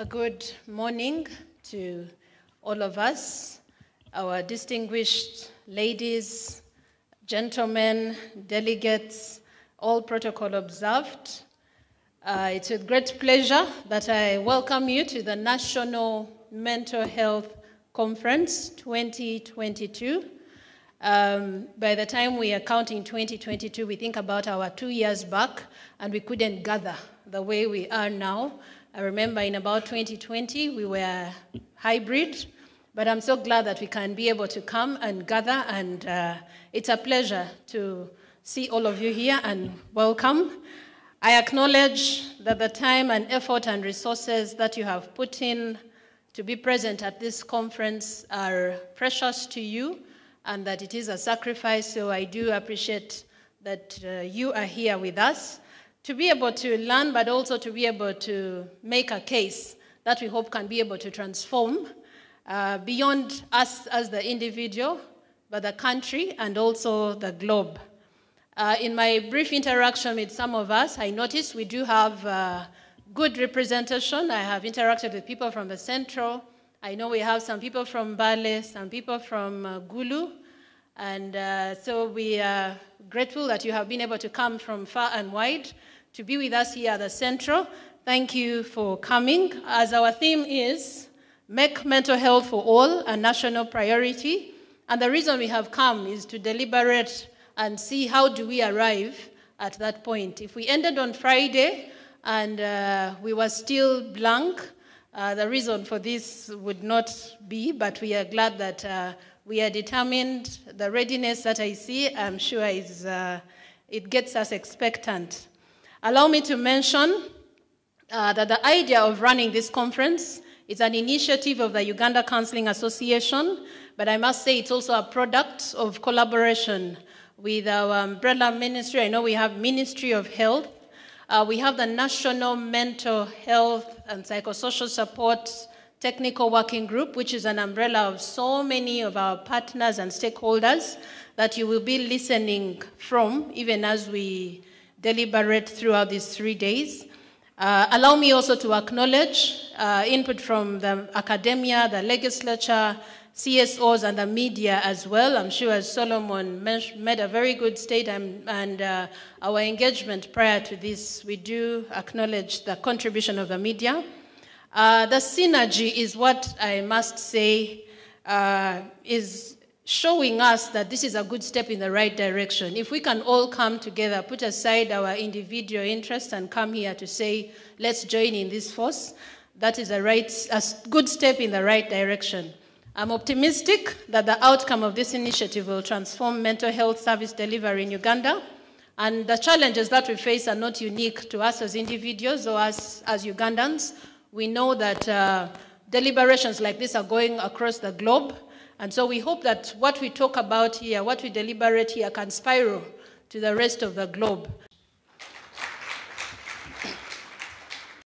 A good morning to all of us, our distinguished ladies, gentlemen, delegates, all protocol observed. It's with great pleasure that I welcome you to the National Mental Health Conference 2022. By the time we are counting 2022, we think about our 2 years back, and we couldn't gather the way we are now. I remember in about 2020, we were hybrid, but I'm so glad that we can be able to come and gather, and it's a pleasure to see all of you here, and welcome. I acknowledge that the time and effort and resources that you have put in to be present at this conference are precious to you, and that it is a sacrifice, so I do appreciate that you are here with us to be able to learn, but also to be able to make a case that we hope can be able to transform beyond us as the individual, but the country and also the globe. In my brief interaction with some of us, I noticed we do have good representation. I have interacted with people from the Central. I know we have some people from Bale, some people from Gulu, and so we are grateful that you have been able to come from far and wide to be with us here at the Central. Thank you for coming. As our theme is, make mental health for all a national priority, and the reason we have come is to deliberate and see how do we arrive at that point. If we ended on Friday and we were still blank, the reason for this would not be, but we are glad that we are determined. The readiness that I see, I'm sure is, it gets us expectant. Allow me to mention that the idea of running this conference is an initiative of the Uganda Counseling Association, but I must say it's also a product of collaboration with our umbrella ministry. I know we have Ministry of Health. We have the National Mental Health and Psychosocial Support Technical Working Group, which is an umbrella of so many of our partners and stakeholders that you will be listening from, even as we deliberate throughout these 3 days. Allow me also to acknowledge input from the academia, the legislature, CSOs, and the media as well. I'm sure, as Solomon made a very good statement, and our engagement prior to this, we do acknowledge the contribution of the media. The synergy is what I must say is showing us that this is a good step in the right direction. If we can all come together, put aside our individual interests and come here to say, let's join in this force, that is a good step in the right direction. I'm optimistic that the outcome of this initiative will transform mental health service delivery in Uganda, and the challenges that we face are not unique to us as individuals or us as Ugandans. We know that deliberations like this are going across the globe, and so we hope that what we talk about here, what we deliberate here, can spiral to the rest of the globe.